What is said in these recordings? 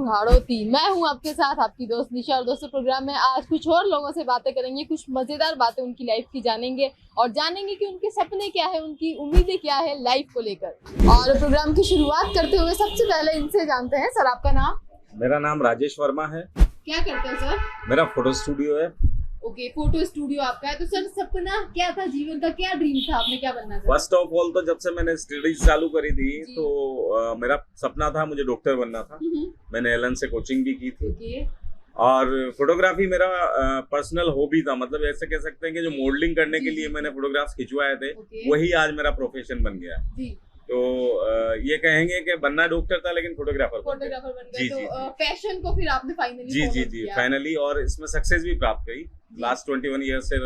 हाड़ौती। मैं हूं आपके साथ आपकी दोस्त निशा और दोस्तों प्रोग्राम में आज कुछ और लोगों से बातें करेंगे, कुछ मजेदार बातें उनकी लाइफ की जानेंगे और जानेंगे कि उनके सपने क्या है, उनकी उम्मीदें क्या है लाइफ को लेकर। और प्रोग्राम की शुरुआत करते हुए सबसे पहले इनसे जानते हैं। सर आपका नाम? मेरा नाम राजेश वर्मा है। क्या करते हैं सर? मेरा फोटो स्टूडियो है। ओके, फोटो स्टूडियो आपका है। तो सर सपना क्या था, जीवन का क्या ड्रीम था, आपने क्या बनना था? फर्स्ट ऑफ ऑल तो जब से मैंने स्टडीज चालू करी थी तो मेरा सपना था, मुझे डॉक्टर बनना था। मैंने एलन से कोचिंग भी की थी। ओके। और फोटोग्राफी मेरा पर्सनल हॉबी था, मतलब ऐसे कह सकते हैं कि जो मॉडलिंग करने के लिए मैंने फोटोग्राफ्स खिंचवाए थे वही आज मेरा प्रोफेशन बन गया। तो ये कहेंगे कि बनना डॉक्टर था लेकिन फोटोग्राफर बन गए। तो पैशन को फिर आपने फाइनली जी फाइनली, और इसमें सक्सेस भी प्राप्त करी। लास्ट 21 ईयर से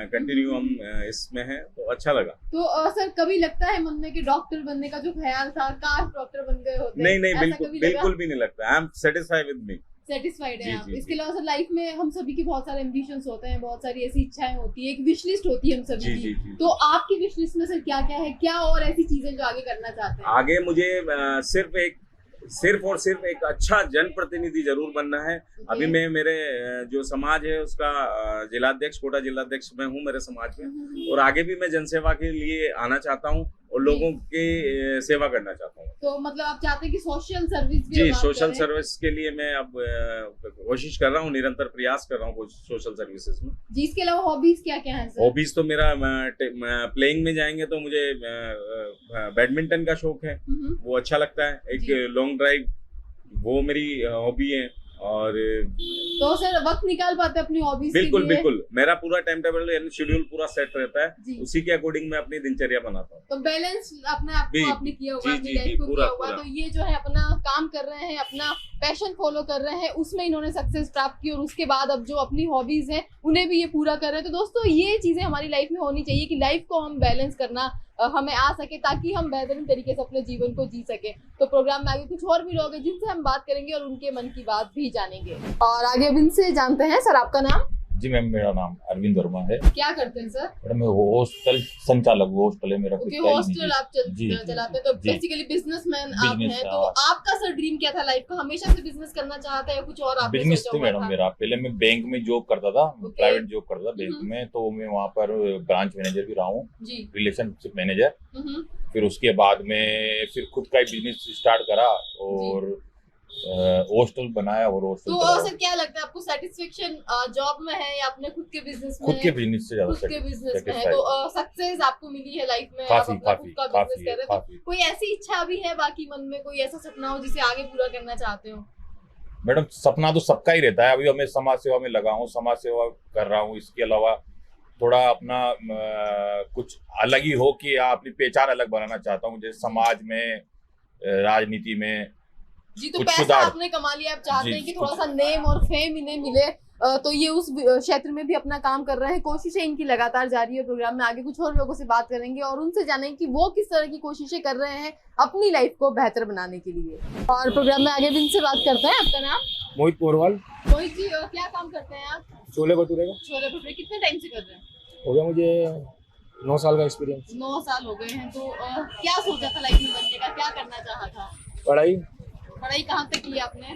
कंटिन्यू हम इसमें हैं, तो अच्छा लगा। तो सर कभी लगता है मन में कि डॉक्टर बनने का जो ख्याल था, काश डॉक्टर बन गए होते? नहीं, बिल्कुल भी नहीं लगता। I am satisfied with me. Satisfied है आप? इसके अलावा सर लाइफ में हम सभी की बहुत सारे एम्बिशंस होते हैं, बहुत सारी ऐसी इच्छाएं होती है, एक विश लिस्ट होती है हम सभी की। तो आपकी विश लिस्ट में सर क्या क्या है, क्या और ऐसी चीजें जो आगे करना चाहते हैं? आगे मुझे सिर्फ और सिर्फ एक अच्छा जनप्रतिनिधि जरूर बनना है। अभी मैं मेरे जो समाज है उसका जिलाध्यक्ष, कोटा जिलाध्यक्ष में हूँ मेरे समाज में, और आगे भी मैं जनसेवा के लिए आना चाहता हूँ और लोगों की सेवा करना चाहता हूँ। तो मतलब आप चाहते हैं कि सोशल सर्विस भी? जी, सोशल सर्विस के लिए मैं अब कोशिश कर रहा हूँ, निरंतर प्रयास कर रहा हूँ सोशल सर्विसेज में। जी, इसके अलावा हॉबीज क्या क्या है सर? हॉबीज तो मेरा प्लेइंग में जाएंगे तो मुझे बैडमिंटन का शौक है, वो अच्छा लगता है। एक लॉन्ग ड्राइव, वो मेरी हॉबी है। और तो सर वक्त निकाल पाते अपनी हॉबीज के लिए? बिल्कुल। मेरा पूरा टाइम टेबल यानी शेड्यूल पूरा सेट रहता है, उसी के अकॉर्डिंग मैं अपनी दिनचर्या बनाता हूँ। तो बैलेंस अपने आप को आपने किया होगा, अपनी लाइफ को किया होगा। तो ये जो है अपना काम कर रहे हैं, अपना पैशन फॉलो कर रहे हैं, उसमें इन्होंने सक्सेस प्राप्त की और उसके बाद अब जो अपनी हॉबीज हैं उन्हें भी ये पूरा कर रहे हैं। तो दोस्तों ये चीजें हमारी लाइफ में होनी चाहिए कि लाइफ को हम बैलेंस करना हमें आ सके, ताकि हम बेहतरीन तरीके से अपने जीवन को जी सके। तो प्रोग्राम में आगे कुछ और भी लोग हैं जिनसे हम बात करेंगे और उनके मन की बात भी जानेंगे। और आगे अब इनसे जानते हैं। सर आपका नाम? जी मैम, मेरा नाम अरविंद वर्मा है। क्या करते हैं सर? मैडम मैं हॉस्टल संचालक, हॉस्टल है मेरा। हॉस्टल आप चलाते हैं, तो बेसिकली बिजनेसमैन आप हैं। तो आपका सर ड्रीम क्या था लाइफ का? हमेशा से बिजनेस करना चाहता है या कुछ और? आप बिजनेस थी मैडम मेरा। पहले मैं बैंक में जॉब करता था, प्राइवेट जॉब करता था बैंक में, तो मैं वहाँ पर ब्रांच मैनेजर भी रहा हूँ, रिलेशनशिप मैनेजर। फिर उसके बाद में फिर खुद का बिजनेस स्टार्ट करा और हॉस्टल बनाया। और हॉस्टल तो सर क्या लगता है आपको, सेटिस्फेक्शन जॉब में है या अपने खुद के बिजनेस में? खुद के बिजनेस से ज्यादा खुद के बिजनेस में है। तो सक्सेस आपको मिली है लाइफ में, काफी खुद का बिजनेस कर रहे हैं। तो कोई ऐसी इच्छा भी है बाकी मन में, कोई ऐसा सपना हो जिसे आगे पूरा करना चाहते हो? मैडम सपना तो सबका ही रहता है। अभी मैं समाज सेवा में लगा हूँ, समाज सेवा कर रहा हूँ। इसके अलावा थोड़ा अपना कुछ अलग ही हो कि अपनी पहचान अलग बनाना चाहता हूँ, जैसे समाज में, राजनीति में। जी, तो पैसा आपने कमा लिया, आप चाहते हैं कि थोड़ा सा नेम और फेम इन्हें मिले, तो ये उस क्षेत्र में भी अपना काम कर रहे हैं। कोशिशें इनकी लगातार जारी है। प्रोग्राम में आगे कुछ और लोगों से बात करेंगे और उनसे जानेंगे कि वो किस तरह की कोशिशें कर रहे हैं अपनी लाइफ को बेहतर बनाने के लिए। और प्रोग्राम में आगे भी इनसे बात करते हैं। आपका नाम? मोहित पोरवाल। मोहित जी, क्या काम करते हैं आप? छोले भटूरे का। छोले भटूरे कितने टाइम से कर रहे हैं? हो गया मुझे 9 साल का एक्सपीरियंस। 9 साल हो गए हैं। तो क्या सोचा था लाइफ में बनने का, क्या करना चाहा था? पढ़ाई कहाँ तक की आपने?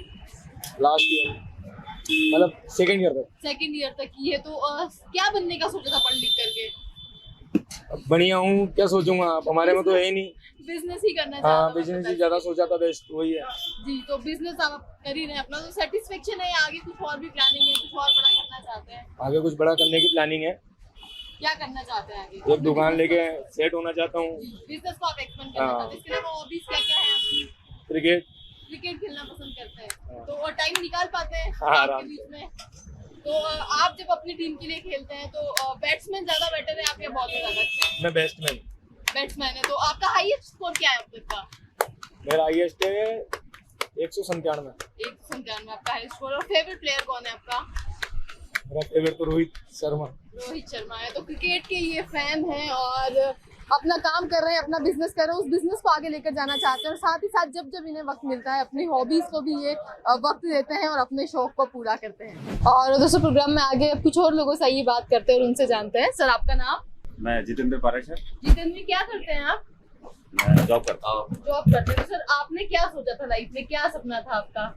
लास्ट ईयर, मतलब सेकंड ईयर तक की है। तो क्या बनने का सोचा था पढ़ लिख करके? बढ़िया हूँ, क्या सोचूंगा, आप हमारे में तो है ही नहीं। बिजनेस ही करना चाहता? हाँ, बिजनेस ही ज्यादा सोचा था, बेस्ट वही है। जी, तो बिजनेस आप कर ही रहे हैं अपना, तो सेटिस्फेक्शन है? आगे कुछ और भी प्लानिंग है, कुछ और बड़ा करना चाहते हैं? आगे कुछ बड़ा करने की प्लानिंग है। क्या करना चाहते हैं आगे? एक दुकान लेके सेट होना चाहता हूँ। बिजनेस को आप एक्सपेंड करना चाहते हैं। इसके अलावा हॉबीज क्या क्या है आपकी? क्रिकेट खेलना पसंद करते हैं। तो टाइम निकाल पाते हैं आपके बीच में? तो आप जब अपनी टीम के लिए खेलते हैं तो बैट्समैन ज्यादा बेटर है आप या बॉलर ज्यादा अच्छे हैं? मैं बैट्समैन है। तो आपका हाईएस्ट स्कोर क्या है अब तक का? मेरा हाईएस्ट है 197। 197 आपका हाईएस्ट स्कोर। और फेवरेट प्लेयर कौन है आपका? मेरा फेवरेट तो रोहित शर्मा है। तो क्रिकेट के ये फैन हैं और अपना काम कर रहे हैं, अपना बिजनेस कर रहे हैं, उस बिजनेस को आगे लेकर जाना चाहते हैं। और साथ ही साथ जब जब इन्हें वक्त मिलता है अपनी हॉबीज को भी ये वक्त देते हैं और अपने शौक को पूरा करते हैं। और दोस्तों प्रोग्राम में आगे कुछ और लोगों से ये बात करते हैं और उनसे जानते हैं। सर आपका नाम? मैं जितेंद्र पारेख है। जितेंद्र, क्या करते हैं आप? मैं जॉब करता हूँ। जॉब करते हैं। तो सर आपने क्या सोचा था लाइफ में, क्या सपना था आपका?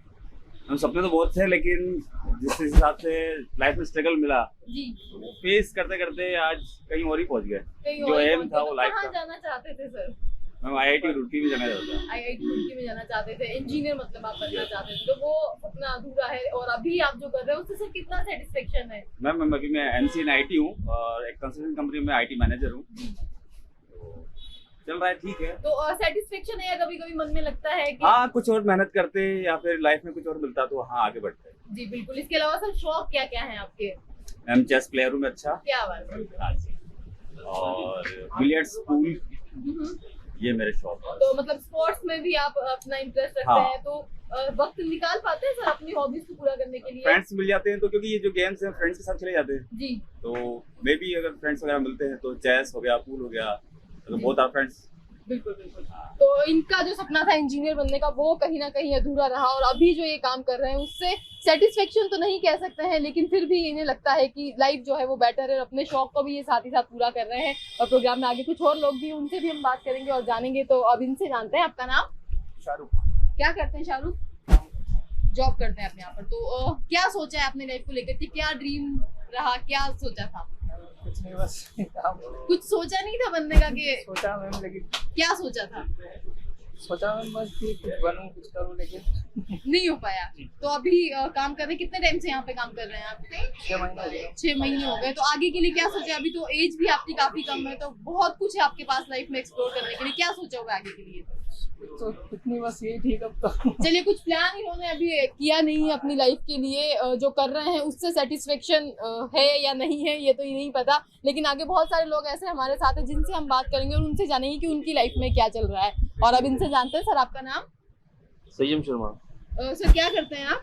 हम सपने तो बहुत थे, लेकिन जिस हिसाब से लाइफ में स्ट्रगल मिला जी, वो फेस करते करते आज कहीं और ही पहुंच गए। कहीं जो और एम पहुंचे। था वो तो लाइफ कहाँ का। जाना चाहते थे सर? मैं IIT रुड़की में जाना चाहता था। IIT रुड़की में जाना चाहते थे, इंजीनियर मतलब आप बनना चाहते थे, तो वो सपना अधूरा है। और अभी आप जो कर रहे हो उससे सर कितना सेटिस्फेक्शन है? मैम अभी मैं MC in IT हूँ और एक कंसल्टिंग कंपनी में IT मैनेजर हूँ। चल रहा है, ठीक है। तो सेटिस्फेक्शन है या कभी कभी मन में लगता है कि हाँ, कुछ और मेहनत करते या फिर लाइफ में कुछ और मिलता तो हाँ आगे बढ़ते। जी बिल्कुल। इसके अलावा सर शौक क्या क्या है आपके? मैम चेस प्लेयर हूँ मैं अच्छा, क्या बात है। और बिलियर्ड्स पूल, ये मेरे शौक है। तो मतलब स्पोर्ट्स में भी आप अपना इंटरेस्ट रखते हाँ। हैं, तो वक्त निकाल पाते हैं सर अपनी हॉबीज को पूरा करने के लिए? फ्रेंड्स मिल जाते हैं तो, क्योंकि ये जो गेम्स हैं फ्रेंड्स के साथ चले जाते हैं, जी तो मे भी अगर फ्रेंड्स वगैरह मिलते हैं तो चेस हो गया, पूल हो गया, तो बहुत आर फ्रेंड्स। बिल्कुल बिल्कुल। तो इनका जो सपना था इंजीनियर बनने का वो कहीं ना कहीं अधूरा रहा, और अभी जो ये काम कर रहे हैं उससे सेटिस्फेक्शन तो नहीं कह सकते हैं, लेकिन फिर भी इन्हें लगता है कि लाइफ जो है वो बेटर है। अपने शौक को भी ये साथ ही साथ पूरा कर रहे हैं। और प्रोग्राम में आगे कुछ और लोग भी, उनसे भी हम बात करेंगे और जानेंगे। तो अब इनसे जानते हैं, आपका नाम? शाहरुख। क्या करते हैं शाहरुख? जॉब करते हैं अपने यहाँ पर। तो क्या सोचा है अपने लाइफ को लेकर के? क्या ड्रीम रहा, क्या सोचा था? कुछ नहीं, बस काम कुछ सोचा नहीं था बनने का कि सोचा मैम, लेकिन क्या सोचा था? सोचा मैम बस कि कुछ बनूं, कुछ करूं, लेकिन नहीं हो पाया। तो अभी काम कर रहे हैं, कितने टाइम से यहाँ पे काम कर रहे हैं आप? 6 महीने हो गए। 6 महीने हो गए। तो आगे के लिए क्या सोचा? अभी तो एज भी आपकी काफी कम है, तो बहुत कुछ है आपके पास लाइफ में एक्सप्लोर करने के लिए। क्या सोचा होगा आगे के लिए? तो इतनी बस यही ठीक अब तो। चलिए, कुछ प्लान इन्होंने अभी किया नहीं है अपनी लाइफ के लिए। जो कर रहे हैं उससे सेटिस्फेक्शन है या नहीं है ये तो ये नहीं पता, लेकिन आगे बहुत सारे लोग ऐसे हमारे साथ हैं जिनसे हम बात करेंगे और उनसे जानेंगे कि उनकी लाइफ में क्या चल रहा है। और अब इनसे जानते हैं। सर आपका नाम? संयम शर्मा। सर क्या करते हैं आप?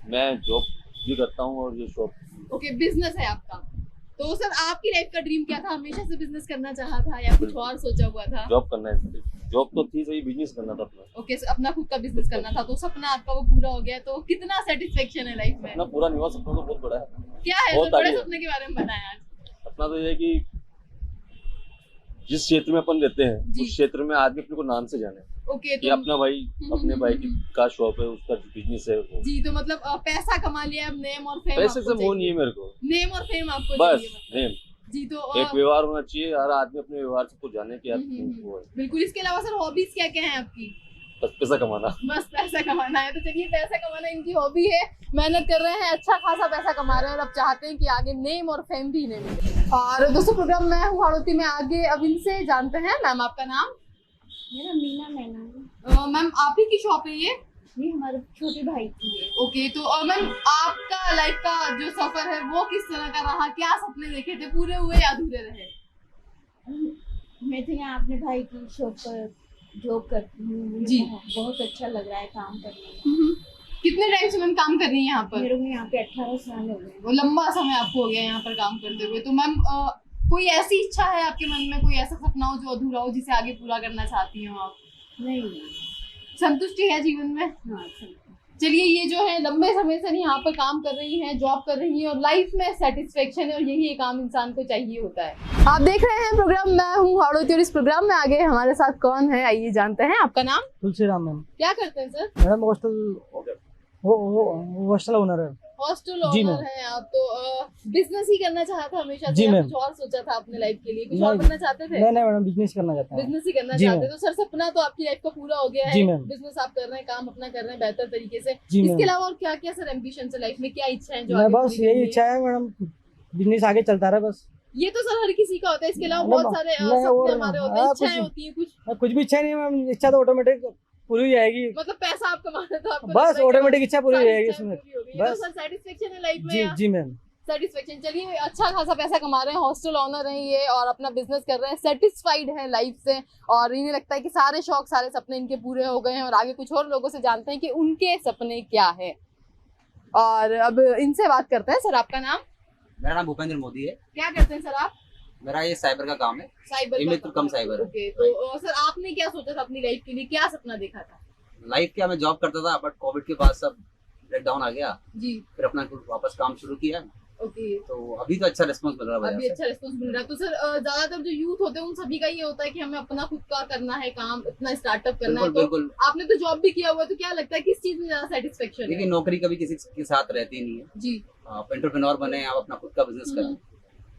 मैं जॉब भी करता हूँ और ये शॉप। ओके, बिजनेस है आपका। तो सर आपकी लाइफ का ड्रीम क्या था? हमेशा से बिजनेस करना चाहा था या कुछ और सोचा हुआ था? जॉब करना है, जॉब तो थी, सही बिजनेस करना था अपना। ओके, सर अपना खुद का बिजनेस करना था, तो सपना आपका वो पूरा हो गया। तो कितना सेटिस्फेक्शन है लाइफ में? अपना पूरा नहीं हुआ, सपना तो बहुत बड़ा है। क्या है बहुत सर, बड़े आगे है। सपने के बारे में बताएं आज। अपना तो ये है कि जिस क्षेत्र में अपन रहते हैं जी। उस क्षेत्र में आदमी अपने को नाम से जाने। ओके, ये तो अपना भाई, अपने भाई की का शॉप है, उसका बिजनेस है वो। जी, तो मतलब पैसा कमा लिया, अब नेम और फेम पैसे आपको से वो नहीं है चाहिए। मेरे को, नेम और फेम आपको बस चाहिए मतलब। नेम। जी, तो एक व्यवहार होना चाहिए, हर आदमी अपने व्यवहार से तो जाने कि यार वो है, बिल्कुल। इसके अलावा सर हॉबीज क्या क्या है आपकी? बस पैसा कमाना। बस पैसा कमाना है। तो चलिए, पैसा कमाना इनकी हॉबी है, मेहनत कर रहे हैं, अच्छा खासा पैसा कमा रहे हैं और अब चाहते हैं कि आगे नेम और फेम भी इन्हें मिले। और दोस्तों, प्रोग्राम मैं हूँ हाड़ौती में आगे, अब इनसे जानते हैं। मैम आपका नाम? मेरा मीना मैना है। मैम आप ही की शॉप है ये? ये हमारे छोटे भाई की है। ओके, तो मैम आपका लाइफ का जो सफर है वो किस तरह का रहा? क्या सपने देखे थे, पूरे हुए या अधूरे रहे? मैं तो यहाँ अपने भाई की शॉप पर जॉब करती हूँ। मुझे जी। बहुत अच्छा लग रहा है काम करने में। कितने टाइम से मैम काम कर रही हैं यहाँ पर? मेरे को यहाँ पे 18 साल हो गए। वो लंबा समय आपको हो गया यहाँ पर काम करते हुए। तो मैम कोई ऐसी इच्छा है आपके मन में, कोई ऐसा सपना हो जो अधूरा हो, जिसे आगे पूरा करना चाहती हो आप? नहीं। संतुष्टि है जीवन में? हाँ, ठीक है। चलिए, ये जो है लंबे समय से यहाँ पर काम कर रही हैं, जॉब कर रही हैं और लाइफ में सेटिस्फेक्शन है, और यही एक आम इंसान को चाहिए होता है। आप देख रहे हैं प्रोग्राम मैं हूँ हाड़ौती, और इस प्रोग्राम में आगे हमारे साथ कौन है आइए जानते हैं। आपका नाम? तुलसीराम मैम। क्या करते हैं सर? मैडम हॉस्टल ओनर है। हॉस्टल जी ओनर मैम। है आप? तो बिजनेस ही करना चाहा था हमेशा से जी या मैम। कुछ और सोचा था अपने लाइफ के लिए? कुछ नहीं। और बनना चाहते थे? नहीं मैडम, बिजनेस करना चाहता हूँ। बिजनेस ही करना जी चाहते मैम। हैं। तो सर सपना तो आपकी लाइफ का पूरा हो गया जी है, मैम। बिजनेस आप कर रहे हैं, काम अपना कर रहे हैं बेहतर तरीके से। जी इसके मैम। अलावा और क्या क्या सर एम्बिशन है लाइफ में? क्या इच्छा है जो मैं आगे बस पूरी यही करनी है? इच्छा है मैडम, बिजनेस आगे चलता रहे बस। ये तो सर हर किसी का होता है। इसके अलावा नहीं, बहुत सारे नहीं, सपने और- हमारे होते हैं, हाँ, इच्छाएं कुछ- होती हैं कुछ। कुछ भी इच्छा नहीं है मैम, इच्छा तो ऑटोमेटिक पूरी हो जाएगी। मतलब पैसा आप कमाना तो आपको बस लगता है कि ऑटोमेटिक इच्छा पूरी हो सारी जाएगी इच्छाएं इसमें। पूरी हो गई। ये तो बस। सर सेटिस्फेक्शन है लाइफ में जी या? जी मैम। सेटिस्फेक्शन। चलिए, अच्छा खासा पैसा कमा रहे हैं, हॉस्टल ओनर हैं ये और अपना बिजनेस कर रहे हैं, सेटिस्फाइड है लाइफ से, और इन्हें लगता है कि सारे शौक सारे सपने इनके पूरे हो गए हैं। और आगे कुछ और लोगों से जानते हैं कि उनके सपने क्या है, और अब इनसे बात करते हैं। सर आपका नाम? मेरा नाम भूपेंद्र मोदी है। क्या करते हैं सर आप? मेरा ये साइबर का काम है। साइबर ये का मित्र कम साइबर है। ओके, तो सर आपने क्या सोचा था अपनी लाइफ के लिए? क्या सपना देखा था? लाइफ क्या, मैं जॉब करता था बट कोविड के बाद सब ब्रेकडाउन आ गया। जी। फिर अपना वापस काम शुरू किया ओके, तो अभी तो अच्छा रिस्पॉन्स मिल रहा है अभी बाजार से। अच्छा रिस्पॉन्स मिल रहा है। तो सर ज्यादातर जो यूथ होते हैं उन सभी का ये होता है कि हमें अपना खुद का करना है काम, अपना स्टार्टअप करना है। बिल्कुल तो बिल्कुल। आपने तो जॉब भी किया हुआ है, तो क्या लगता है किस चीज में ज्यादा सेटिस्फेक्शन देखिए है? नौकरी कभी किसी के साथ रहती नहीं है। जी। आप एंटरप्रेन्योर बने, आप अपना खुद का बिजनेस करें।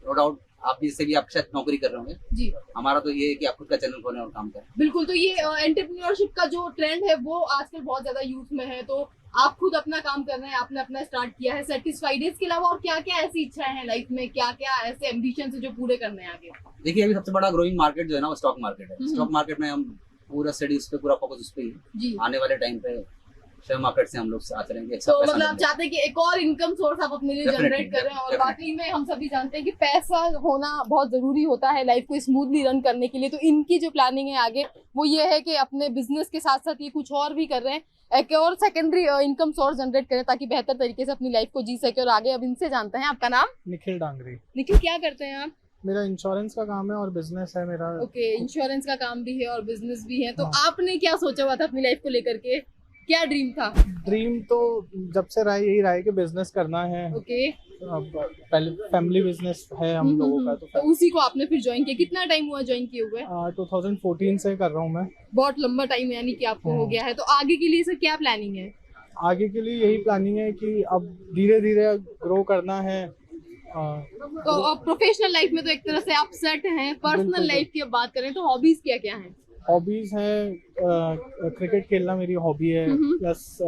नो डाउट आप जैसे भी आप शायद नौकरी कर रहे होंगे, जी हमारा तो ये है कि आप खुद का चैनल खोलें और काम करें। बिल्कुल। तो ये एंटरप्रेन्योरशिप का जो ट्रेंड है वो आजकल बहुत ज्यादा यूथ में है। तो आप खुद अपना काम कर रहे हैं, आपने अपना स्टार्ट किया है, सेटिस्फाइड है? इसके अलावा और क्या क्या ऐसी इच्छाएं हैं लाइफ में, क्या क्या ऐसे एम्बिशन है जो पूरे करने हैं आगे? देखिए अभी सबसे बड़ा ग्रोइंग मार्केट जो है ना वो स्टॉक मार्केट है। हम्म। स्टॉक मार्केट में हम पूरा स्टडी उस पे, पूरा फोकस उस पे ही है। जी। आने वाले टाइम पे शेयर मार्केट से हम लोग आते रहेंगे। अच्छा तो पैसा मतलब आप मिलेगा। चाहते हैं कि एक और इनकम सोर्स आप अपने लिए Definitely, जनरेट कर रहे हैं। और definitely. वाकई में हम सभी जानते हैं कि पैसा होना बहुत जरूरी होता है लाइफ को स्मूथली रन करने के लिए। तो इनकी जो प्लानिंग है आगे वो ये है कि अपने बिजनेस के साथ साथ ये कुछ और भी कर रहे हैं, एक और सेकेंडरी इनकम सोर्स जनरेट करें ताकि बेहतर तरीके से अपनी लाइफ को जी सके। और आगे अब इनसे जानते हैं। आपका नाम? निखिल डांगरी। निखिल, क्या करते हैं आप? मेरा इंश्योरेंस का काम है और बिजनेस है मेरा। ओके, इंश्योरेंस का काम भी है और बिजनेस भी है। तो हाँ। आपने क्या सोचा हुआ था अपनी लाइफ को लेकर के? क्या ड्रीम था? ड्रीम तो जब से रहा यही रहा है कि बिजनेस करना है। ओके। अब पहले फैमिली बिजनेस है हम लोगों का, तो उसी को आपने फिर ज्वाइन किया। कितना टाइम हुआ ज्वाइन किए हुए? 2014 से कर रहा हूँ मैं। बहुत लंबा टाइम यानी कि आपको हो गया है। तो आगे के लिए सर क्या प्लानिंग है? आगे के लिए यही प्लानिंग है कि अब धीरे धीरे ग्रो करना है। तो प्रोफेशनल लाइफ में तो एक तरह से आप सेट हैं। पर्सनल बिल्कुल। लाइफ की अब बात करें तो हॉबीज क्या क्या हैं? हॉबीज है, क्रिकेट खेलना मेरी हॉबी है, हम्म। प्लस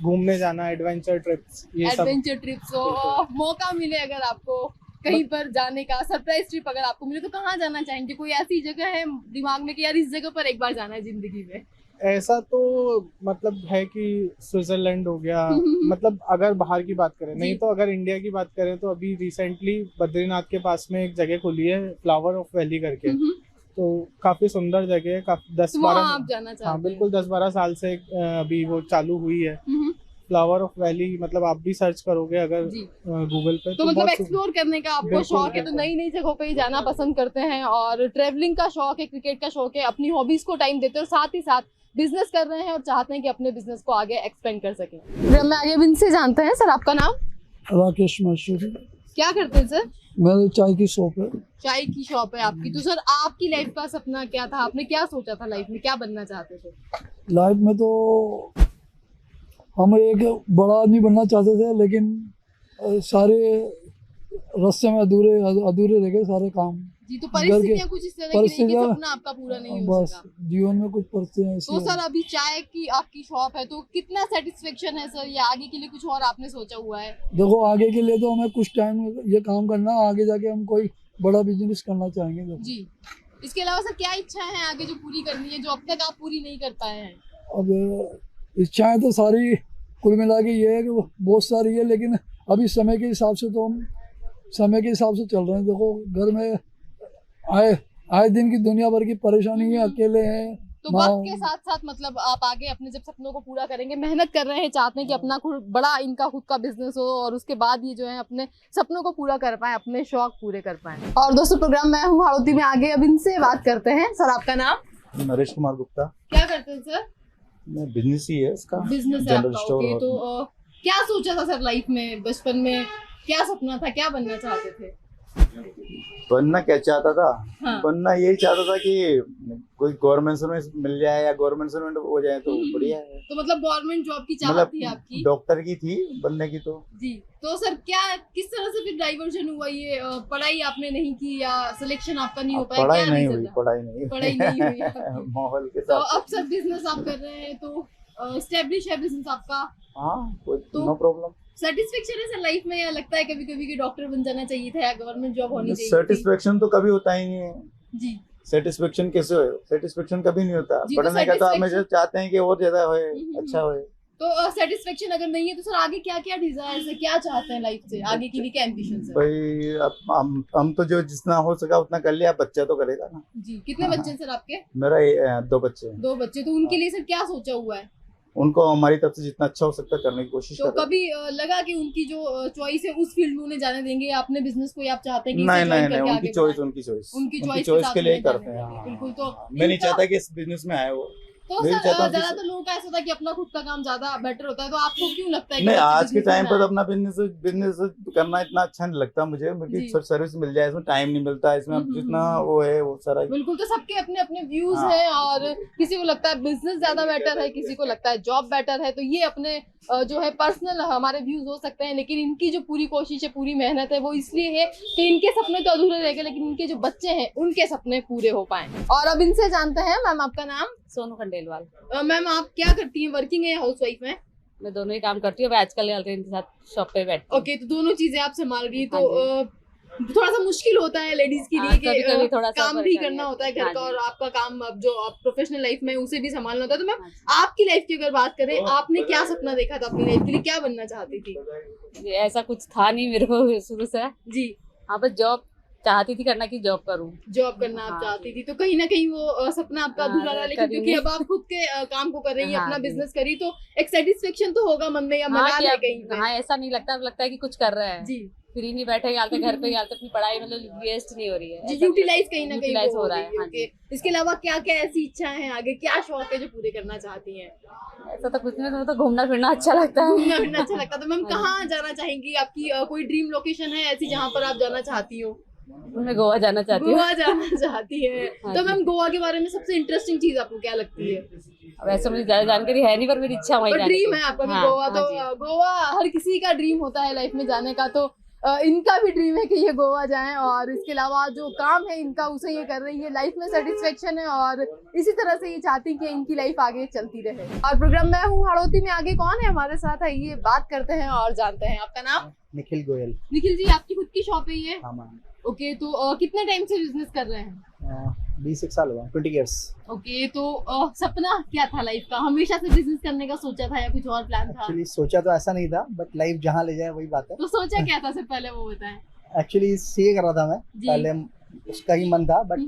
घूमने जाना, एडवेंचर ट्रिप्स, ये सब। एडवेंचर ट्रिप्स हो, मौका मिले अगर आपको कहीं पर जाने का, सरप्राइज ट्रिप अगर आपको मिले तो कहाँ जाना चाहेंगे? कोई ऐसी जगह है दिमाग में कि यार इस जगह पर एक बार जाना है जिंदगी में? ऐसा तो मतलब है कि स्विट्जरलैंड हो गया, मतलब अगर बाहर की बात करें। नहीं तो अगर इंडिया की बात करें तो अभी रिसेंटली बद्रीनाथ के पास में एक जगह खुली है फ्लावर ऑफ वैली करके। तो काफी सुंदर जगह है। काफी 10-12 आप जाना चाहते हाँ बिल्कुल 10-12 साल से अभी वो चालू हुई है फ्लावर ऑफ वैली। मतलब आप भी सर्च करोगे अगर गूगल पे तो मतलब बहुत एक्सप्लोर करने का आपको बिल्कुल, शौक है। तो नई नई जगहों पे जाना पसंद करते हैं और ट्रैवलिंग का शौक है, क्रिकेट का शौक है, अपनी हॉबीज को टाइम देते हैं और साथ ही साथ बिजनेस कर रहे हैं और चाहते हैं कि अपने बिजनेस को आगे एक्सपेंड कर सकें। फिर हम आगे इनसे जानते हैं। सर आपका नाम? राकेश मशहूरी। क्या करते हैं सर? मेरे चाय की शॉप है। चाय की शॉप है आपकी। तो सर आपकी लाइफ का सपना क्या था? आपने क्या सोचा था लाइफ में, क्या बनना चाहते थे? लाइफ में तो हम एक बड़ा आदमी बनना चाहते थे, लेकिन सारे रास्ते में अधूरे रह गए सारे काम। जी। तो परिस्थितियां कुछ इस तरह की नहीं कि सपना आपका पूरा नहीं हो बस सका। जीवन में कुछ परिस्थितियां ऐसी तो हैं। सर अभी चाय की आपकी शॉप है तो कितना सेटिस्फेक्शन है सर? या आगे के लिए कुछ और आपने सोचा हुआ है? देखो आगे के लिए तो हमें कुछ टाइम ये काम करना, आगे जाके हम कोई बड़ा बिजनेस करना चाहेंगे। जी। इसके अलावा सर क्या इच्छाएं हैं आगे जो पूरी करनी है, जो अब तक आप पूरी नहीं कर पाए हैं? अब इच्छाएं तो सारी कुल मिला के ये है कि बहुत सारी है, लेकिन अभी समय के हिसाब से तो हम समय के हिसाब से चल रहे हैं। देखो घर में आए दिन की दुनिया भर की परेशानी है, अकेले हैं। तो वक्त के साथ साथ मतलब आप आगे अपने जब सपनों को पूरा करेंगे, मेहनत कर रहे हैं, चाहते हैं कि अपना बड़ा इनका खुद का बिजनेस हो और उसके बाद ये जो है अपने सपनों को पूरा कर पाए, अपने शौक पूरे कर पाए। और दोस्तों प्रोग्राम मैं हूँ हाड़ौती में आगे अब इनसे बात करते हैं। सर आपका नाम? नरेश कुमार गुप्ता। क्या करते हैं सर? बिजनेस ही है इसका, बिजनेस है आपका। ओके। तो क्या सोचा था सर लाइफ में? बचपन में क्या सपना था, क्या बनना चाहते थे? बनना क्या चाहता था? हाँ। बनना यही चाहता था कि कोई गवर्नमेंट सर्विस मिल जाए या गवर्नमेंट सर्वेंट हो जाए तो बढ़िया है। तो मतलब गवर्नमेंट जॉब की चाहत मतलब थी आपकी? डॉक्टर की थी बनने की। तो जी। तो सर क्या किस तरह से फिर डाइवर्जन हुआ? ये पढ़ाई आपने नहीं की या सिलेक्शन आपका नहीं हो पाया? पढ़ाई क्या नहीं reason हुई, था? पढ़ाई नहीं पढ़ाई नहीं हुई आपकी। माहौल के तो साथ। अब सर बिजनेस आप कर रहे हैं तो एस्टेब्लिश है बिजनेस आपका? हाँ कोई तो नो प्रॉब्लम। सेटिस्फेक्शन है सर लाइफ में, या लगता है कभी कभी कि डॉक्टर बन जाना चाहिए था या गवर्नमेंट जॉब होनी चाहिए थी? सेटिस्फेक्शन तो कभी होता ही नहीं है जी। सेटिस्फेक्शन कैसे हो? सेटिस्फेक्शन कभी नहीं होता। जी, तो पढ़ने का तो satisfaction- हमेशा चाहते हैं कि और ज्यादा होए, अच्छा होए। तो सेटिस्फेक्शन अगर नहीं है तो सर आगे क्या क्या डिजायर है, क्या चाहते हैं लाइफ से? आगे के लिए क्या एम्बिशन है? भाई अब हम तो जो जितना हो सका उतना कर लिया, बच्चा तो करेगा ना। जी। कितने बच्चे हैं सर आपके? मेरा 2 बच्चे हैं। 2 बच्चे। तो उनके लिए सर क्या सोचा हुआ है? उनको हमारी तरफ से जितना अच्छा हो सकता है करने की कोशिश तो कर रहे हैं। कभी लगा कि उनकी जो चॉइस है उस फील्ड में उन्हें जाने देंगे या अपने बिजनेस को आप चाहते हैं कि इसे नहीं join नहीं करके नहीं, आगे उनकी चॉइस बढ़ाएं? उनकी चॉइस उनकी choice के चॉइस साथ के लिए ही उन्हें करते हैं। जाने हाँ, देंगे। बिल्कुल। तो मैं नहीं इनका- चाहता कि इस बिजनेस में आए वो। तो मैं भी सर चाहता हूँ ज्यादातर लोगों का ऐसा होता है कि अपना खुद का काम ज्यादा बेटर होता है, तो आपको क्यों लगता है कि नहीं, बच्चे आज के business टाइम में पर आए? अपना बिजनेस करना इतना अच्छा नहीं लगता मुझे, जी। क्योंकि सर्विस मिल जाए, इसमें टाइम नहीं मिलता, इसमें अब जितना वो है वो सारा। बिल्कुल, तो सबके अपने अपने व्यूज हाँ। हैं, और किसी को लगता है बिजनेस ज्यादा बेटर है, किसी को लगता है जॉब बेटर है, तो ये अपने जो है पर्सनल हमारे व्यूज हो सकते हैं, लेकिन इनकी जो पूरी कोशिश है, पूरी मेहनत है, वो इसलिए है कि इनके सपने तो अधूरे रह गए, लेकिन इनके जो बच्चे हैं उनके सपने पूरे हो पाए। और अब इनसे जानते हैं, मैम आपका नाम? सोनू खंडेलवाल। मैम आप क्या करती हैं, वर्किंग है या हाउस वाइफ है? मैं दोनों ही काम करती हूँ, मैं आजकल इनके साथ शॉप पे बैठती हूँ। ओके, तो दोनों चीजें आप संभाल रही हैं, हाँ तो थोड़ा सा मुश्किल होता है लेडीज के लिए कि कभी-कभी थोड़ा सा काम भी परेशानी करना होता है घर हाँ का, जी। और आपका काम अब जो आप प्रोफेशनल लाइफ में उसे भी संभालना होता है। तो मैम आपकी लाइफ की अगर बात करें, आपने क्या सपना देखा था अपनी लाइफ के लिए, क्या बनना चाहती थी? ये ऐसा कुछ था नहीं मेरे को शुरू से जी। हाँ, बस जॉब चाहती थी करना कि जॉब करूँ। जॉब करना आप चाहती थी, तो कहीं ना कहीं वो सपना आपका हाँ, अधूरा रहा, लेकिन करी क्योंकि नहीं। अब आप खुद के काम को कर रही हैं, हाँ अपना जी। बिजनेस करी, तो एक सेटिस्फेक्शन तो होगा मन में, या हाँ, मलाल कि है अब- कहीं पे? हाँ, ऐसा नहीं लगता, अब लगता है कि कुछ कर रहे हैं। जी फ्री नहीं बैठे, हालते घर पे हालते अपनी पढ़ाई मतलब वेस्ट नहीं हो रही है। जी, ऐसा यूटिलाइज कहीं ना कहीं यूटिलाइज वो हो रहा रही है। हाँ ओके। जी। इसके अलावा क्या क्या ऐसी इच्छाएं हैं आगे, क्या शौक है जो पूरे करना चाहती हैं? ऐसा तो कुछ नहीं, तो घूमना फिरना अच्छा लगता है। घूमना फिरना अच्छा लगता है, तो मैम हाँ जी। कहाँ जाना चाहेंगी? आपकी कोई ड्रीम लोकेशन है ऐसी जहाँ पर आप जाना चाहती हो? मैं गोवा जाना चाहती हूँ। गोवा जाना चाहती है, हाँ तो जी। मैम गोवा के बारे में सबसे इंटरेस्टिंग चीज आपको क्या लगती है? वैसे मुझे ज्यादा जानकारी है नहीं, पर मेरी इच्छा वही और ड्रीम है आपका कि गोवा, तो गोवा हर किसी का ड्रीम होता है लाइफ में जाने का, तो इनका भी ड्रीम है कि ये गोवा जाएं, और इसके अलावा जो काम है इनका उसे ये कर रही है, लाइफ में सेटिस्फेक्शन है, और इसी तरह से ये चाहती कि इनकी लाइफ आगे चलती रहे। और प्रोग्राम में हूँ हाड़ौती में, आगे कौन है हमारे साथ है, ये बात करते हैं और जानते हैं। आपका नाम? निखिल गोयल। निखिल जी, आपकी खुद की शॉप है ये? हाँ मैम। ओके, तो कितने टाइम से बिजनेस कर रहे हैं? 20 साल हुआ, 20 इयर्स। ओके, तो सपना क्या था लाइफ का? हमेशा से बिजनेस करने का सोचा था या कुछ और प्लान था? एक्चुअली सोचा तो ऐसा नहीं था, बट लाइफ जहाँ ले जाए वही बात है। तो सोचा क्या था, सिर्फ पहले वो बताएं। एक्चुअली सीए कर रहा था मैं जी। पहले, उसका ही मन था, बट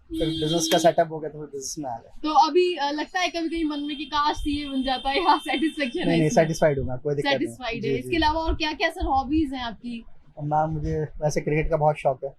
फिर बिजनेस का सेटअप हो गया तो फिर बिजनेस में आ गया। तो अभी लगता है कभी कभी मन में कि काश सीए बन जाता है, या सेटिस्फेक्शन नहीं है? नहीं, सेटिस्फाइड हूँ मैं, कोई दिक्कत नहीं। सेटिस्फाइड है। जी, इसके जी। अलावा और क्या क्या सर हॉबीज हैं आपकी? मैम मुझे वैसे क्रिकेट का बहुत शौक है,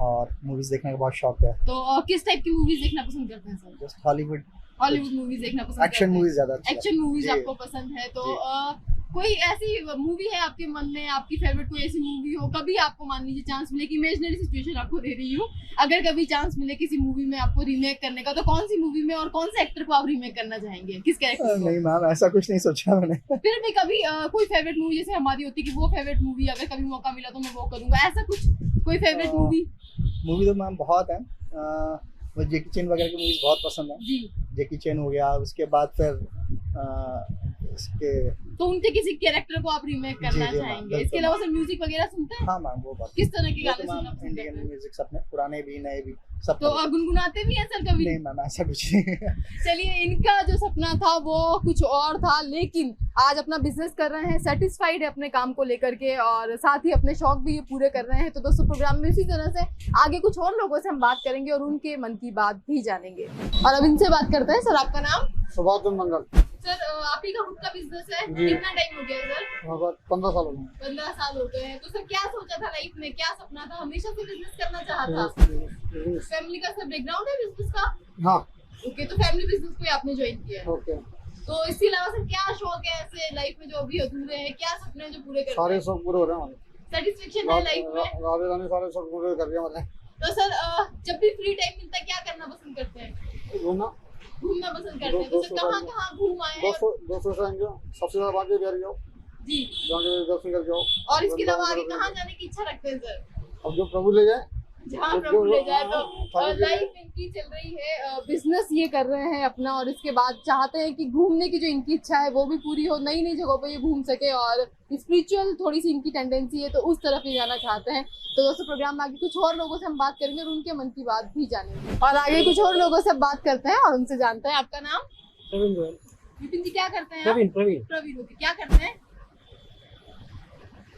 और मूवीज देखने का बहुत शौक है। तो किस टाइप की मूवीज देखना पसंद करते हैं sir? Just Hollywood, Hollywood movies देखना पसंद एक्शन करते हैं? मूवीज ज्यादा अच्छी एक्शन मूवीज जी। आपको पसंद है, तो कोई ऐसी मूवी है आपके मन में, आपकी फेवरेट कोई ऐसी मूवी हो? कभी आपको मान लीजिए चांस मिले कि इमेजिनरी सिचुएशन आपको दे रही हूँ, अगर कभी चांस मिले किसी मूवी में आपको रीमेक करने का, तो कौन सी मूवी में और कौन से एक्टर को आप रीमेक करना चाहेंगे, किस कैरेक्टर को? नहीं मैम, ऐसा कुछ नहीं सोचा मैंने। फिर भी कभी कोई फेवरेट मूवी जैसे हमारी होती है कि वो फेवरेट मूवी अगर कभी मौका मिला तो मैं वो करूंगा, ऐसा कुछ कोई फेवरेट मूवी? मूवी तो मैम बहुत है, मुझे जेकी चैन वगैरह की मूवीज बहुत पसंद है। जी। जेकी चैन हो गया, उसके बाद फिर इसके, तो उनके किसी कैरेक्टर को आप रीमेक करना जी, जी, चाहेंगे? बिल्कुल। इसके अलावा सर म्यूजिक वगैरह सुनते हैं? हाँ मैम वो बात। किस तरह के वो गाने तो सुनना मैम पसंद इंडियन करते हैं? म्यूजिक अपने पुराने भी नए भी सब। तो गुनगुनाते भी हैं सर कभी? नहीं मैम, ऐसा कुछ नहीं। चलिए, इनका जो सपना था वो कुछ और था, लेकिन आज अपना बिजनेस कर रहे हैं, सेटिस्फाइड है अपने काम को लेकर के, और साथ ही अपने शौक भी ये पूरे कर रहे हैं। तो दोस्तों, प्रोग्राम में इसी तरह से आगे कुछ और लोगों से हम बात करेंगे और उनके मन की बात भी जानेंगे। और अब इनसे बात करते हैं। सर आपका नाम? सुभाष मंगल। सर आप ही का खुद का बिजनेस है? जी। कितना टाइम हो गया सर? 15 साल हो गए। 15 साल हो गए हैं। तो सर क्या सोचा था लाइफ में, क्या सपना था? हमेशा से बिजनेस करना चाहा था? फैमिली का सर बैकग्राउंड है बिजनेस का? हाँ। ओके, तो फैमिली बिजनेस को ही आपने ज्वाइन किया है? ओके। तो इसके अलावा सर क्या शौक है ऐसे लाइफ में जो अभी अधूरे हैं, क्या सपने हैं जो पूरे करने सारे हैं? शौक पूरे हो रहे हैं हमारे। सेटिस्फेक्शन है लाइफ में? राधे रानी सारे शौक पूरे कर दिया मैंने। तो सर जब भी फ्री टाइम मिलता है क्या करना पसंद करते हैं? घूमना। घूमना पसंद करते हैं। तो सर कहाँ कहाँ घूम आए हैं? दोस्तों से आएंगे, सबसे ज्यादा बाकी बिहारी जाओ जी। जाके दर्शन करके आओ। और इसके अलावा आगे कहाँ जाने की इच्छा रखते हैं सर? अब जो प्रभु ले जाए, जहाँ प्रभु ले जाए। तो लाइफ इनकी चल रही है, बिजनेस ये कर रहे हैं अपना, और इसके बाद चाहते हैं कि घूमने की जो इनकी इच्छा है वो भी पूरी हो, नई नई जगहों पे ये घूम सके, और स्पिरिचुअल थोड़ी सी इनकी टेंडेंसी है तो उस तरफ ही जाना चाहते हैं। तो दोस्तों, प्रोग्राम में आगे कुछ और लोगों से हम बात करेंगे और उनके मन की बात भी जानेंगे, और आगे कुछ और लोगों से बात करते हैं और उनसे जानते हैं। आपका नाम? प्रवीण गोयल। विपिन जी, क्या करते हैं आप? प्रवीण ओके। क्या करते हैं?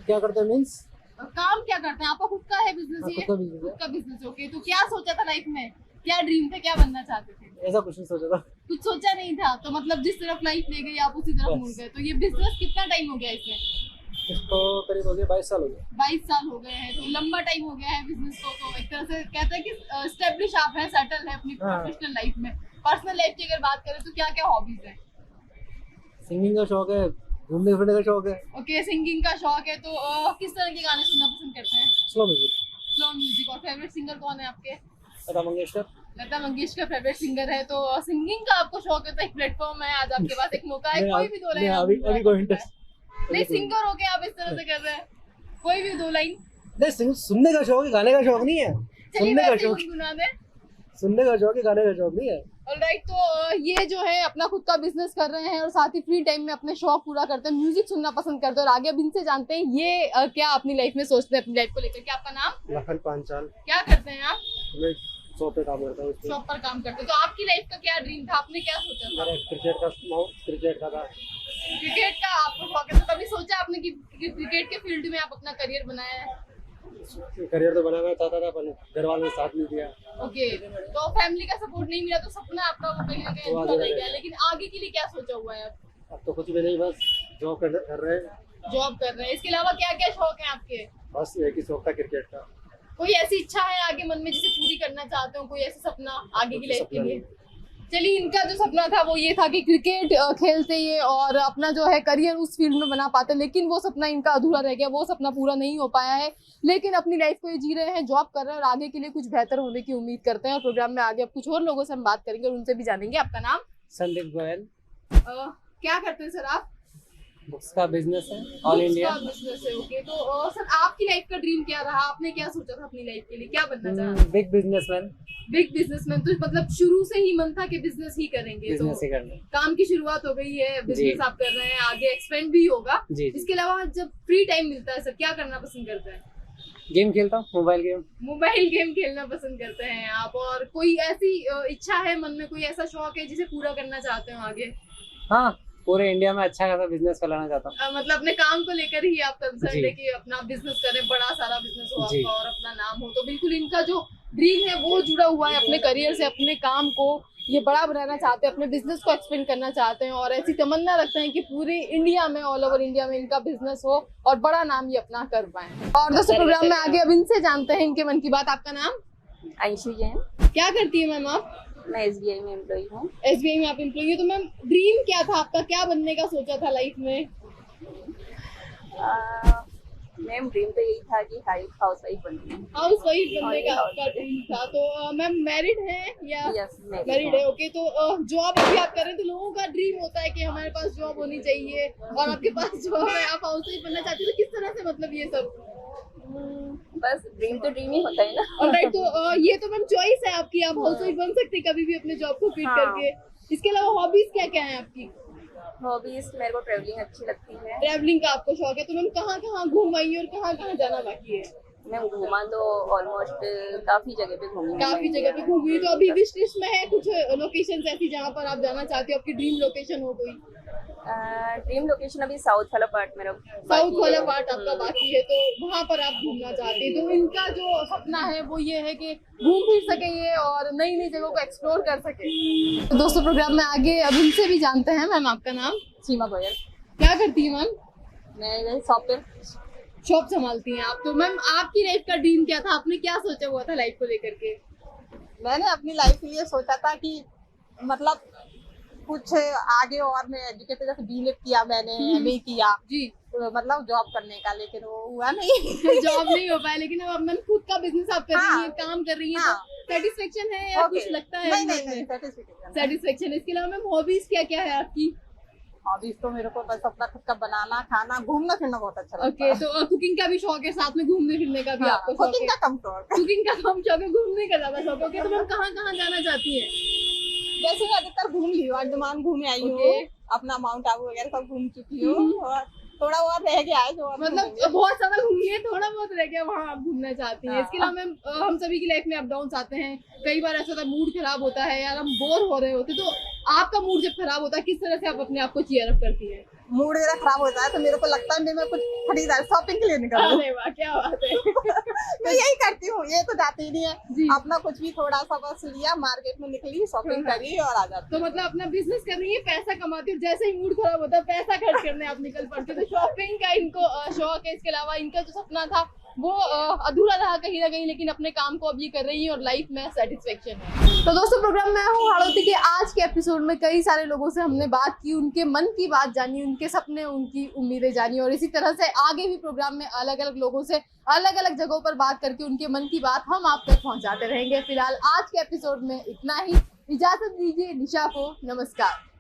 क्या करते हैं मीन्स? काम क्या करते हैं? आपका खुद का है बिजनेस? ये खुद का बिजनेस। ओके, तो क्या सोचा था लाइफ में, क्या ड्रीम थे, क्या बनना चाहते थे? ऐसा कुछ नहीं सोचा था। कुछ सोचा नहीं था, तो मतलब जिस तरफ लाइफ ले गई आप उसी तरफ मुड़ गए। तो ये बिजनेस कितना टाइम हो गया इसमें? इसको करीब हो गया 22 साल हो गए। 22 साल हो गए हैं, तो लंबा टाइम हो गया है बिजनेस को। तो एक तरह से कहते हैं कि स्टेब्लिश आप है, सेटल है अपनी प्रोफेशनल लाइफ में। पर्सनल लाइफ की अगर बात करें तो क्या क्या हॉबीज है? सिंगिंग का शौक है, घूमने फिरने का शौक है। ओके, सिंगिंग का शौक है, तो किस तरह के गाने सुनना पसंद करते हैं? Slow music. Slow music. और फेवरेट सिंगर कौन है आपके? लता मंगेशकर। लता मंगेशकर फेवरेट सिंगर है। तो सिंगिंग का आपको शौक है, तो एक प्लेटफॉर्म है, आज आपके पास एक मौका है, कोई भी दो लाइन। अभी कोई इंटरेस्ट नहीं, सिंगर हो के आप इस तरह से कर रहे हैं, कोई भी दो लाइन। नहीं, सुनने का शौक है, गाने का शौक नहीं है। सुनने का शौक, सुना दे। सुनने का शौक है, गाने का शौक नहीं है। ऑलराइट, तो ये जो है अपना खुद का बिजनेस कर रहे हैं और साथ ही फ्री टाइम में अपने शौक पूरा करते हैं, म्यूजिक सुनना पसंद करते हैं। और आगे अब इनसे जानते हैं ये क्या अपनी लाइफ में सोचते हैं, अपनी लाइफ को लेकर। क्या आपका नाम? लखन पांचाल। क्या करते हैं आप? मैं शॉप पे काम करता हूँ। शॉप पर काम करते हैं। तो आपकी लाइफ का क्या ड्रीम था, आपने क्या सोचा था? मेरा क्रिकेट का था। क्रिकेट का आपको शौक है, तो कभी सोचा आपने कि क्रिकेट के फील्ड में आप अपना करियर बनाया है? करियर तो बनाना चाहता था, पर घर वालों ने साथ नहीं दिया। ओके, तो फैमिली का सपोर्ट नहीं मिला, तो सपना आपका वो कहीं ना कहीं अधूरा रह गया। लेकिन आगे के लिए क्या सोचा हुआ है? अब तो कुछ भी नहीं, बस जॉब कर रहे हैं। जॉब कर रहे हैं, इसके अलावा क्या क्या शौक है आपके? बस एक ही शौक था, क्रिकेट का। कोई ऐसी इच्छा है आगे मन में जिसे पूरी करना चाहते हो, कोई ऐसा सपना आगे की लाइफ के लिए? चलिए, इनका जो सपना था वो ये था कि क्रिकेट खेलते ये और अपना जो है करियर उस फील्ड में बना पाते, लेकिन वो सपना इनका अधूरा रह गया, वो सपना पूरा नहीं हो पाया है। लेकिन अपनी लाइफ को ये जी रहे हैं, जॉब कर रहे हैं और आगे के लिए कुछ बेहतर होने की उम्मीद करते हैं। और प्रोग्राम में आगे अब कुछ और लोगों से हम बात करेंगे और उनसे भी जानेंगे। आपका नाम? संदीप गोयल। क्या करते हैं सर आप? बुक्स का बिजनेस है, ऑल इंडिया बिजनेस है। ओके, तो सर आपकी लाइफ का ड्रीम क्या रहा, आपने क्या सोचा था अपनी लाइफ के लिए, क्या बनना चाहा? Big businessman. बिग बिजनेसमैन, तो मतलब शुरू से ही मन था कि बिजनेस ही करेंगे? बिजनेस तो ही करना। काम की शुरुआत हो गई है, बिजनेस आप कर रहे हैं, आगे एक्सपेंड भी होगा। इसके अलावा जब फ्री टाइम मिलता है सर, क्या करना पसंद करते हैं? गेम खेलता हूँ, मोबाइल गेम। मोबाइल गेम खेलना पसंद करते हैं आप। और कोई ऐसी इच्छा है मन में, कोई ऐसा शौक है जिसे पूरा करना चाहते हो आगे? हाँ, पूरे इंडिया में अच्छा खासा बिजनेस फैलाना चाहता हूँ। मतलब अपने काम को लेकर ही आप कंसर्न है कि अपना बिजनेस करें, बड़ा सारा बिजनेस हो आपका और अपना नाम हो। तो बिल्कुल इनका जो ड्रीम है वो जुड़ा हुआ है अपने करियर से, अपने काम को ये बड़ा बनाना चाहते हैं, अपने बिजनेस को एक्सपेंड करना चाहते हैं और ऐसी तमन्ना रखते हैं कि पूरे इंडिया में, ऑल ओवर इंडिया में इनका बिजनेस हो और बड़ा नाम ये अपना कर पाए। और दोस्तों, प्रोग्राम में आगे अब इनसे जानते हैं इनके मन की बात। आपका नाम? आयुषी जैन। क्या करती है मैम आप? मैं एसबीआई में एम्प्लॉई हूँ। एसबीआई में आप एम्प्लॉई हो, तो मैम ड्रीम क्या था आपका, क्या बनने का सोचा था लाइफ में? मैम ड्रीम तो यही था कि हाउस वाइफ बनना। हाउस वाइफ बनने का आपका ड्रीम था। तो मैम मैरिड है या? यस, मैरिड है। ओके, तो जॉब अभी आप कर रहे हैं, तो लोगों का ड्रीम होता है कि हमारे पास जॉब होनी चाहिए और आपके पास जॉब है, आप हाउस वाइफ बनना चाहते हैं, तो किस तरह से मतलब ये सब? बस ड्रीम तो ड्रीम ही होता है ना। ऑलराइट, तो ये तो मैम चॉइस है आपकी, आप हाउस वाइफ बन सकते हैं कभी भी अपने जॉब को क्विट करके। इसके अलावा हॉबीज क्या क्या है आपकी? हॉबीज मेरे को ट्रैवलिंग अच्छी लगती है। ट्रैवलिंग का आपको शौक है, तो मैम कहाँ कहाँ घूम आई और कहाँ कहाँ जाना बाकी है? मैं घूमा तो ऑलमोस्ट काफी जगह पे घूमी। काफी जगह पे घूमी, तो अभी विश लिस्ट में है कुछ लोकेशन ऐसी जहाँ पर आप जाना चाहते हो, आपकी ड्रीम लोकेशन हो कोई? ड्रीम लोकेशन अभी साउथ वाला पार्ट मेरा, साउथ वाला पार्ट आपका बाकी है, तो वहाँ पर आप घूमना चाहते हैं। तो इनका जो सपना है वो ये है कि घूम फिर सके ये और नई नई जगहों को एक्सप्लोर कर सके। तो दोस्तों, प्रोग्राम में आगे अब इनसे भी जानते हैं। मैम आपका नाम? सीमा गोयल। क्या करती है मैम? मैं शॉप संभालती हैं आप। तो मैम आपकी लाइफ का ड्रीम क्या था, आपने क्या सोचा हुआ था लाइफ को लेकर के? मैंने अपनी लाइफ के लिए सोचा था कि मतलब कुछ आगे और मैं एजुकेटेड, जैसे बीएड किया मैंने, एमए किया जी, तो मतलब जॉब करने का, लेकिन वो हुआ नहीं। जॉब नहीं हो पाया, लेकिन अब मैम खुद का बिजनेस आप कर रही हैं, काम कर रही हैं, तो सेटिस्फेक्शन है या कुछ लगता है? नहीं, सेटिस्फेक्शन। इसके अलावा मैम हॉबीज क्या क्या है आपकी? हॉबीज तो मेरे को बस अपना खुद का बनाना, खाना, घूमना फिरना बहुत अच्छा लगता है। ओके, तो कुकिंग का भी शौक है, साथ में घूमने फिरने का भी आपको शौक है? कुकिंग का कम शौक है। कुकिंग का कम शौक है, घूमने का ज्यादा शौक है। ओके, तो मैम कहाँ कहाँ जाना चाहती है? वैसे मैं अधिकतर घूम ली हूँ, अंडमान घूमे आई हूँ, अपना माउंट आबू वगैरह सब घूम चुकी हूँ और थोड़ा बहुत रह गया है, जो मतलब बहुत ज्यादा घूमी है, थोड़ा बहुत रह गया, वहाँ आप घूमना चाहती हैं। इसके अलावा मैम हम सभी की लाइफ में अप डाउन आते हैं, कई बार ऐसा होता है मूड खराब होता है यार, हम बोर हो रहे होते, तो आपका मूड जब खराब होता है किस तरह से आप अपने आप को चीयर अप करती है? मूड मेरा खराब होता है तो मेरे को लगता है मैं कुछ खरीदारी शॉपिंग के लिए निकल रही अरे वाह क्या बात है। मैं यही करती हूँ, ये तो जाती ही नहीं है। अपना कुछ भी थोड़ा सा बस लिया, मार्केट में निकली, शॉपिंग करी और आ जाती। तो मतलब अपना बिजनेस कर रही है, पैसा कमाती है, जैसे ही मूड खराब होता है पैसा खर्च करने आप निकल पड़ती है। तो शॉपिंग का इनको शौक है, इसके अलावा इनका जो सपना था वो अधूरा रहा कहीं ना कहीं, लेकिन अपने काम को अब ये कर रही है और लाइफ में सेटिस्फेक्शन है। तो दोस्तों प्रोग्राम में हूँ हाड़ौती के आज के एपिसोड में कई सारे लोगों से हमने बात की, उनके मन की बात जानी, उनके सपने, उनकी उम्मीदें जानी और इसी तरह से आगे भी प्रोग्राम में अलग अलग लोगों से अलग अलग जगहों पर बात करके उनके मन की बात हम आप तक पहुंचाते रहेंगे। फिलहाल आज के एपिसोड में इतना ही, इजाजत दीजिए निशा को, नमस्कार।